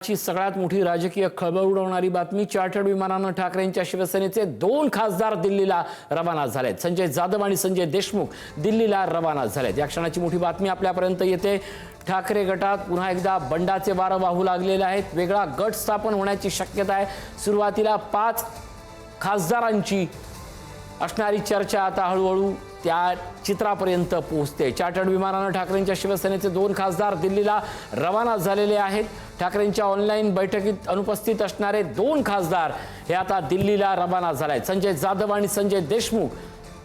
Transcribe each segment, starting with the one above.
ची सगळ्यात मोठी राजकीय खळबळ उडवणारी बातमी। चार्टर्ड विमानानं ठाकरेंच्या शिवसेनेचे 2 खासदार दिल्लीला रवाना झालेत। संजय जाधव आणि संजय देशमुख दिल्लीला रवाना झालेत। या क्षणाची मोठी बातमी आपल्यापर्यंत येते। ठाकरे गटात पुन्हा एकदा बंडाचे वारे वाहू लागलेले आहेत। वेगळा गट स्थापन होण्याची शक्यता आहे। सुरुवातीला 5 खासदारांची असणारी चर्चा आता हळूहळू त्या चित्रापर्यंत पोहोचते। चार्टर्ड विमानानं ठाकरेंच्या शिवसेनेचे 2 खासदार दिल्लीला रवाना झालेले आहेत। ठाकरेंच्या ऑनलाईन बैठकीत अनुपस्थित असणारे 2 खासदार हे आता दिल्लीला रवाना झाले आहेत। संजय जाधव आणि संजय देशमुख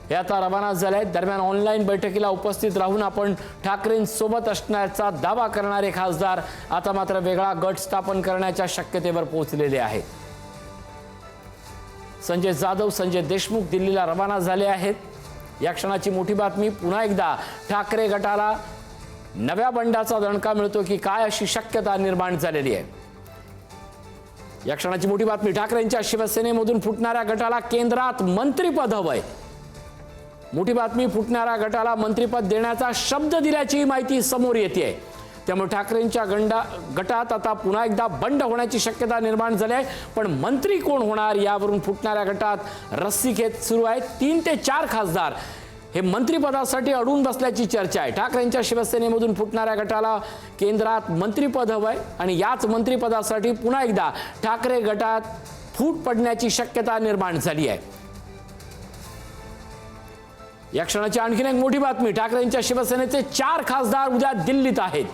हे आता रवाना झाले आहेत। दरम्यान ऑनलाईन बैठकीला उपस्थित राहून आपण ठाकरेंसोबत असण्याचा दावा करणारे खासदार आता मात्र वेगळा गट स्थापन करण्याच्या शक्यतेवर पोहोचलेले आहेत। संजय जाधव संजय देशमुख दिल्लीला रवाना झाले आहेत। या क्षणाची मोठी बातमी। पुन्हा एकदा ठाकरे गटाला नव्या बंडाचा दणका मिळतो की काय अशी शक्यता निर्माण झालेली आहे। या क्षणाची मोठी बातमी। ठाकरेंच्या शिवसेनेमधून फुटणाऱ्या गटाला केंद्रात मंत्रिपद हवंय। मोठी बातमी। फुटणाऱ्या गटाला मंत्रिपद देण्याचा शब्द दिल्याची माहिती समोर येते। त्यामुळे ठाकरेंच्या गटात आता पुन्हा एकदा बंड होण्याची शक्यता निर्माण झाली आहे। पण मंत्री कोण होणार यावरून फुटणाऱ्या गटात रस्सीखेच सुरू आहे। 3 ते 4 खासदार हे मंत्रिपदासाठी अडून बसल्याची चर्चा आहे। ठाकरेंच्या शिवसेनेमधून फुटणाऱ्या गटाला केंद्रात मंत्रिपद हवंय आणि याच मंत्रिपदासाठी पुन्हा एकदा ठाकरे गटात फूट पडण्याची शक्यता निर्माण झाली आहे। या क्षणाची आणखीन एक मोठी बातमी। ठाकरेंच्या शिवसेनेचे 4 खासदार उद्या दिल्लीत आहेत।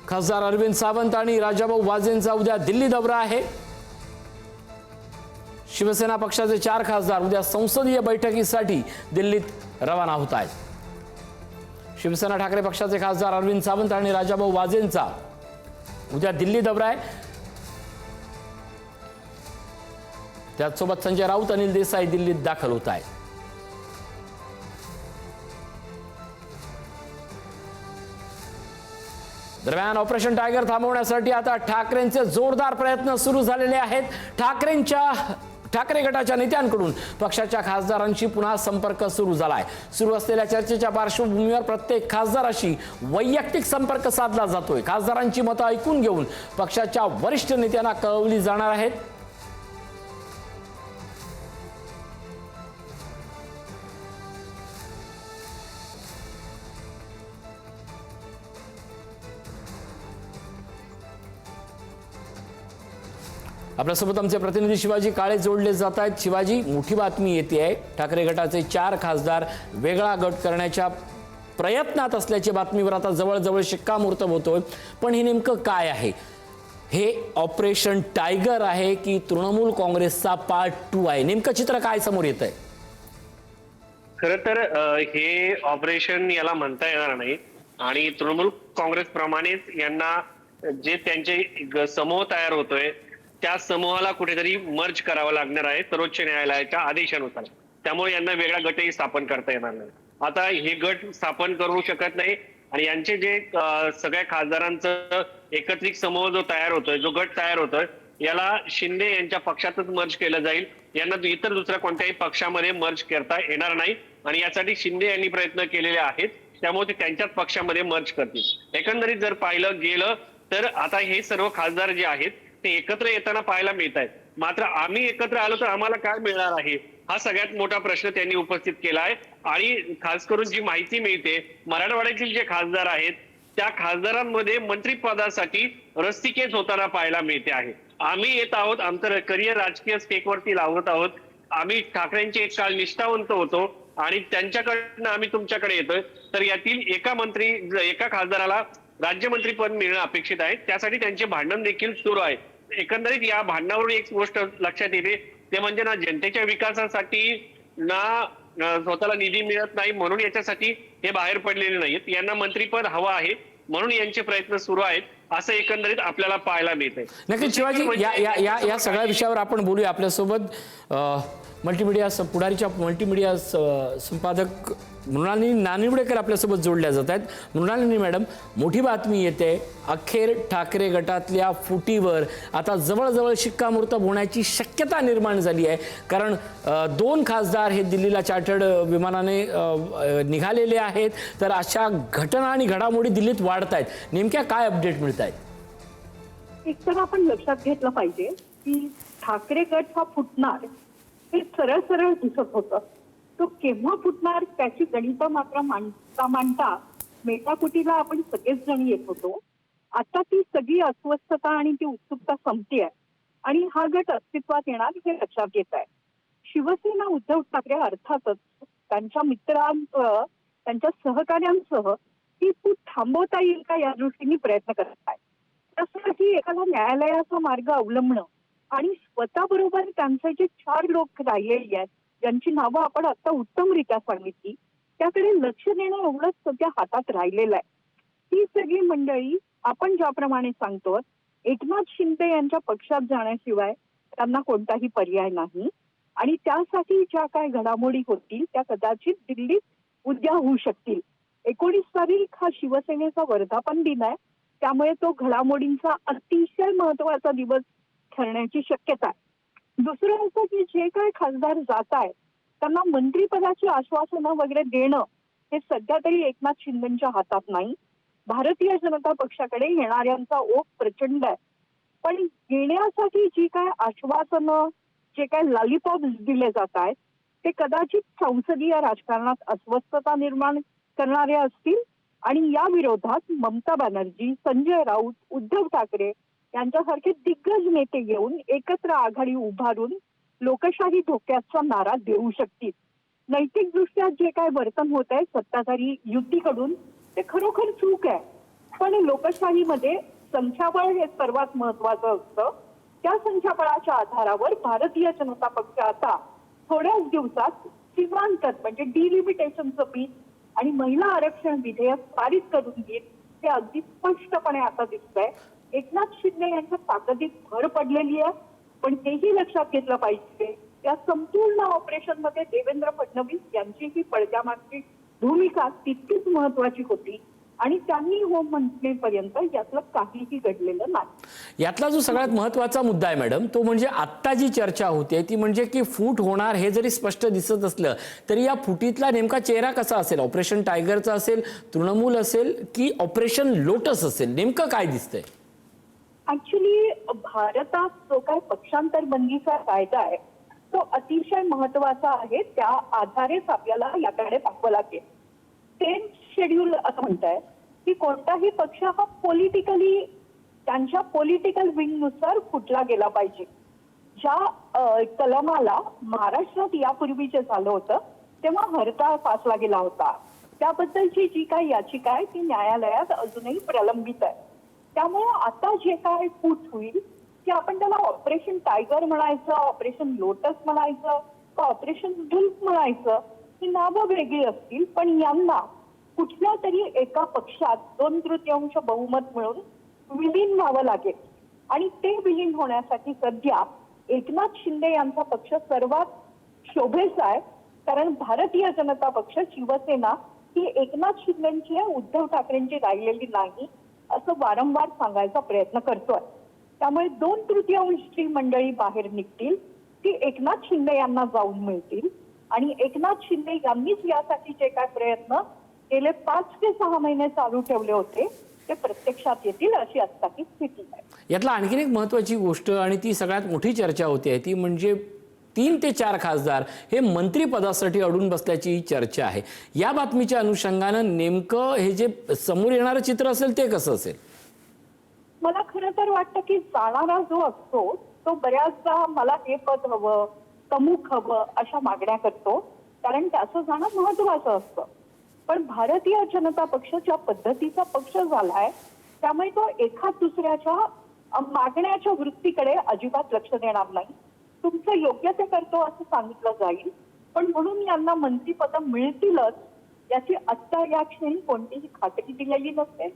खासदार अरविंद सावंत आणि राजाभाऊ वाजेंचा उद्या दिल्ली दौरा आहे। शिवसेना पक्षाचे 4 खासदार उद्या संसदीय बैठकीसाठी दिल्लीत रवाना होत आहेत। शिवसेना ठाकरे पक्षाचे खासदार अरविंद सावंत आणि राजाभाऊ वाजेंचा उद्या दिल्ली दौरा आहे। त्याचसोबत संजय राऊत अनिल देसाई दिल्लीत दाखल होत आहेत। दरम्यान ऑपरेशन टायगर थांबवण्यासाठी आता ठाकरेंचे जोरदार प्रयत्न सुरू झालेले आहेत। ठाकरे गटाच्या नेत्यांकडून पक्षाच्या खासदारांशी पुन्हा संपर्क सुरू झालाय। सुरू असलेल्या चर्चेच्या पार्श्वभूमीवर प्रत्येक खासदाराशी वैयक्तिक संपर्क साधला जातोय। खासदारांची मतं ऐकून घेऊन पक्षाच्या वरिष्ठ नेत्यांना कळवली जाणार आहेत। आपल्यासोबत आमचे प्रतिनिधी शिवाजी काळे जोडले जात आहेत। शिवाजी, मोठी बातमी येते आहे। ठाकरे गटाचे 4 खासदार वेगळा गट करण्याच्या प्रयत्नात असल्याची बातमीवर आता जवळजवळ शिक्कामोर्तब होतोय। पण हे नेमकं काय आहे? हे ऑपरेशन टायगर आहे की तृणमूल काँग्रेसचा पार्ट 2 आहे? नेमकं चित्र काय समोर येत आहे? खरं तर हे ऑपरेशन याला म्हणता येणार नाही आणि तृणमूल काँग्रेस प्रमाणेच यांना जे त्यांचे समूह तयार होतोय त्या समूहाला कुठेतरी मर्ज करावं लागणार आहे सर्वोच्च न्यायालयाच्या आदेशानुसार। त्यामुळे यांना वेगळा गटही स्थापन करता येणार नाही। आता हे गट स्थापन करू शकत नाही आणि यांचे जे सगळ्या खासदारांचं एकत्रित समूह जो तयार होतोय, जो गट तयार होतोय, याला शिंदे यांच्या पक्षातच मर्ज केलं जाईल। यांना इतर दुसऱ्या कोणत्याही पक्षामध्ये मर्ज करता येणार नाही आणि यासाठी शिंदे यांनी प्रयत्न केलेले आहेत। त्यामुळे ते त्यांच्याच पक्षामध्ये मर्ज करतील। एकंदरीत जर पाहिलं गेलं तर आता हे सर्व खासदार जे आहेत ते एकत्र येताना पाहायला मिळत आहेत। मात्र आम्ही एकत्र आलो तर आम्हाला काय मिळणार आहे हा सगळ्यात मोठा प्रश्न त्यांनी उपस्थित केला आहे। आणि खास करून जी माहिती मिळते, मराठवाड्यातील जे खासदार आहेत त्या खासदारांमध्ये मंत्रिपदासाठी रस्सीखेच होताना पाहायला मिळते आहे। आम्ही येत आहोत, आमचं करिअर राजकीय स्टेकवरती लावत आहोत। आम्ही ठाकरेंचे एक काळ निष्ठावंत होतो आणि त्यांच्याकडनं आम्ही तुमच्याकडे येतोय। तर यातील एका खासदाराला राज्यमंत्रीपद मिळणं अपेक्षित आहे। त्यासाठी त्यांचे भांडण देखील सुरू आहे। एकंदरीत या भांडणावरून एक गोष्ट लक्षात येते, ते म्हणजे ना जनतेच्या विकासासाठी ना स्वतःला निधी मिळत नाही म्हणून याच्यासाठी हे बाहेर पडलेले नाहीत। यांना मंत्रिपद हवं आहे म्हणून यांचे प्रयत्न सुरू आहेत, असं एकंदरीत आपल्याला पाहायला मिळतंय। नक्कीच शिवाजी, या सगळ्या विषयावर आपण बोलूया। आपल्यासोबत पुढारीच्या मल्टीमीडिया संपादक मृणालिनी नानिवडेकर आपल्यासोबत जोडल्या जात आहेत. मृणालिनी मॅडम, मोठी बातमी येते, अखेर ठाकरे गटातल्या फुटीवर आता जवळजवळ शिक्कामोर्तब होण्याची शक्यता निर्माण झाली आहे. कारण 2 खासदार हे दिल्लीला चार्टर्ड विमानाने निघालेले आहेत. तर अशा घटना आणि घडामोडी दिल्लीत वाढत आहेत. नेमक्या काय अपडेट मिळत आहेत? एक तर आपण लक्षात घेतलं पाहिजे की ठाकरे गट हा फुटणार हे सरळ सरळ दिसत होतं. तो केव्हा फुटणार त्याची गणित मात्र मांडता मेटाकुटीला आपण सगळेच जण येत होतो. आता ती सगळी अस्वस्थता आणि ती उत्सुकता संपते आहे आणि हा गट अस्तित्वात येणार हे लक्षात घेत आहे. शिवसेना उद्धव ठाकरे अर्थातच त्यांच्या मित्रांसह त्यांच्या सहकार्यांसह ती फूट थांबवता येईल का या दृष्टीने प्रयत्न करत आहे. त्यासाठी एखादा न्यायालयाचा मार्ग अवलंबणं आणि स्वतःबरोबर त्यांचे जे 4 लोक राहिलेली आहेत ज्यांची नावं आपण आता उत्तमरित्या सांगितली त्याकडे लक्ष देणं एवढंच सध्या हातात राहिलेलं आहे. ही सगळी मंडळी आपण ज्याप्रमाणे सांगतो एकनाथ शिंदे यांच्या पक्षात जाण्याशिवाय त्यांना कोणताही पर्याय नाही आणि त्यासाठी ज्या काय घडामोडी होतील त्या कदाचित दिल्लीत उद्या होऊ शकतील. 19 तारीख हा शिवसेनेचा वर्धापन दिन आहे. त्यामुळे तो घडामोडींचा अतिशय महत्वाचा दिवस ठरण्याची शक्यता आहे. दुसरं असं की जे काय खासदार जात आहेत त्यांना मंत्रिपदाची आश्वासनं वगैरे देणं हे सध्या तरी एकनाथ शिंदेच्या हातात नाही. भारतीय जनता पक्षाकडे येणाऱ्यांचा ओघ प्रचंड आहे. पण येण्यासाठी जी काय आश्वासनं जे काय लॉलीपॉप दिले जात आहेत ते कदाचित संसदीय राजकारणात अस्वस्थता निर्माण करणारे असतील आणि या विरोधात ममता बॅनर्जी, संजय राऊत, उद्धव ठाकरे यांच्यासारखे दिग्गज नेते येऊन एकत्र आघाडी उभारून लोकशाही धोक्याचा नारा देऊ शकतील. नैतिकदृष्ट्या जे काय वर्तन होत आहे सत्ताधारी युतीकडून ते खरोखर चूक आहे. पण लोकशाहीमध्ये संख्याबळ हे सर्वात महत्वाचं असतं. त्या संख्याबळाच्या आधारावर भारतीय जनता पक्ष आता थोड्याच दिवसात सीमांकन म्हणजे डिलिमिटेशनचं बिल आणि महिला आरक्षण विधेयक पारित करून घेईल हे अगदी स्पष्टपणे आता दिसतंय. एकनाथ शिंदे यांच्या ताकदीत भर पडलेली आहे. पण तेही लक्षात घेतलं पाहिजे या संपूर्ण ऑपरेशन मध्ये देवेंद्र फडणवीस यांचीही पडद्यामागची भूमिका तितकीच महत्वाची होती आणि त्यांनी हो म्हणण्यापर्यंत यातलं काहीही घडलेलं नाही. यातला जो सगळ्यात महत्त्वाचा मुद्दा आहे मॅडम तो म्हणजे आत्ता जी चर्चा होते ती म्हणजे की फूट होणार हे जरी स्पष्ट दिसत असलं तरी या फुटीतला नेमका चेहरा कसा असेल? ऑपरेशन टायगरचा असेल, तृणमूल असेल की ऑपरेशन लोटस असेल? नेमकं काय दिसतंय? ऍक्च्युली भारतात जो काय पक्षांतर बंदीचा कायदा आहे तो अतिशय महत्वाचा आहे. त्या आधारेच आपल्याला याकडे पाहावं लागेल. 10th शेड्यूल असं म्हणताय की कोणताही पक्ष हा पॉलिटिकली त्यांच्या पॉलिटिकल विंगनुसार फुटला गेला पाहिजे. ज्या कलमाला महाराष्ट्रात यापूर्वी जे झालं होतं तेव्हा हरताळ फासला गेला होता त्याबद्दलची जी काही याचिका आहे ती न्यायालयात अजूनही प्रलंबित आहे. त्यामुळे आता जे काय फूट होईल की आपण त्याला ऑपरेशन टायगर म्हणायचं, ऑपरेशन लोटस म्हणायचं, ऑपरेशन डुल्फ म्हणायचं, ही नावं वेगळी असतील पण यांना कुठल्या तरी एका पक्षात 2/3 बहुमत मिळून विलीन व्हावं लागेल आणि ते विलीन होण्यासाठी सध्या एकनाथ शिंदे यांचा पक्ष सर्वात शोभेचा आहे. कारण भारतीय जनता पक्ष शिवसेना ही एकनाथ शिंदेची आहे, उद्धव ठाकरेंची राहिलेली नाही असं वारंवार सांगायचा प्रयत्न करतोय. त्यामुळे 2/3 मंडळी बाहेर निघतील ती एकनाथ शिंदे यांना जाऊन मिळतील आणि एकनाथ शिंदे यांनीच यासाठी जे काय प्रयत्न गेले 5 ते 6 महिने चालू ठेवले होते ते प्रत्यक्षात येतील अशी आत्ताची स्थिती आहे. यातला आणखीन एक महत्त्वाची गोष्ट आणि ती सगळ्यात मोठी चर्चा होते ती म्हणजे 3 ते 4 खासदार हे मंत्रिपदासाठी अडून बसल्याची चर्चा आहे. या बातमीच्या अनुषंगानं नेमकं हे जे समोर येणारं चित्र असेल ते कसं असेल? मला खरं तर वाटतं की जाणारा जो असतो तो बऱ्याचदा मला हे पद हवं, प्रमुख हवं अशा मागण्या करतो कारण त्याचं जाणं महत्वाचं असतं. पण भारतीय जनता पक्ष ज्या पद्धतीचा पक्ष झालाय त्यामुळे तो एखाद दुसऱ्याच्या मागण्याच्या वृत्तीकडे अजिबात लक्ष देणार नाही. तुमचं योग्य ते करतो असं सांगितलं जाईल पण म्हणून यांना मंत्रिपद मिळतीलच याची आत्ता या क्षणी कोणतीही खात्री दिलेली नसेल,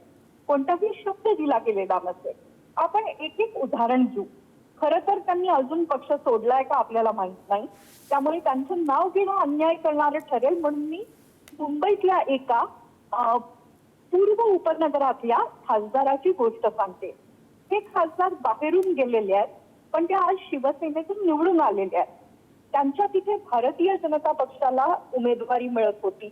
कोणताही शब्द दिला गेलेला नसेल. आपण एक एक उदाहरण घेऊ. खरं तर त्यांनी अजून पक्ष सोडलाय का आपल्याला माहित नाही. त्यामुळे त्यांचं नाव घेणं अन्याय करणारं ठरेल म्हणून मी मुंबईतल्या एका पूर्व उपनगरातल्या खासदाराची गोष्ट सांगते. हे खासदार बाहेरून गेलेले आहेत, पण ते आज शिवसेनेतून निवडून आलेले आहेत. त्यांच्या तिथे भारतीय जनता पक्षाला उमेदवारी मिळत होती,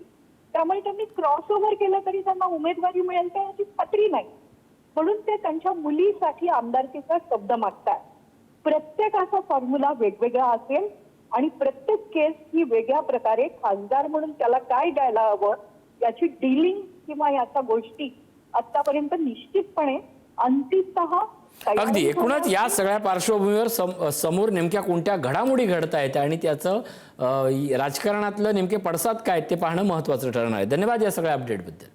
त्यामुळे त्यांनी क्रॉस ओव्हर केलं तरी त्यांना उमेदवारी मिळेल का याची खात्री नाही. म्हणून ते त्यांच्या मुलीसाठी आमदारकीचा शब्द मागतात. प्रत्येकाचा फॉर्म्युला वेगवेगळा असेल आणि प्रत्येक केस ही वेगळ्या प्रकारे खासदार म्हणून त्याला काय द्यायला हवं याची डीलिंग किंवा याच्या गोष्टी आतापर्यंत निश्चितपणे अंतिमतः अगदी एकूणच या सगळ्या पार्श्वभूमीवर समोर नेमक्या कोणत्या घडामोडी घडत आहेत आणि त्याचं राजकारणातलं नेमके पडसाद काय ते पाहणं महत्त्वाचं ठरणार आहे. धन्यवाद या सगळ्या अपडेटबद्दल.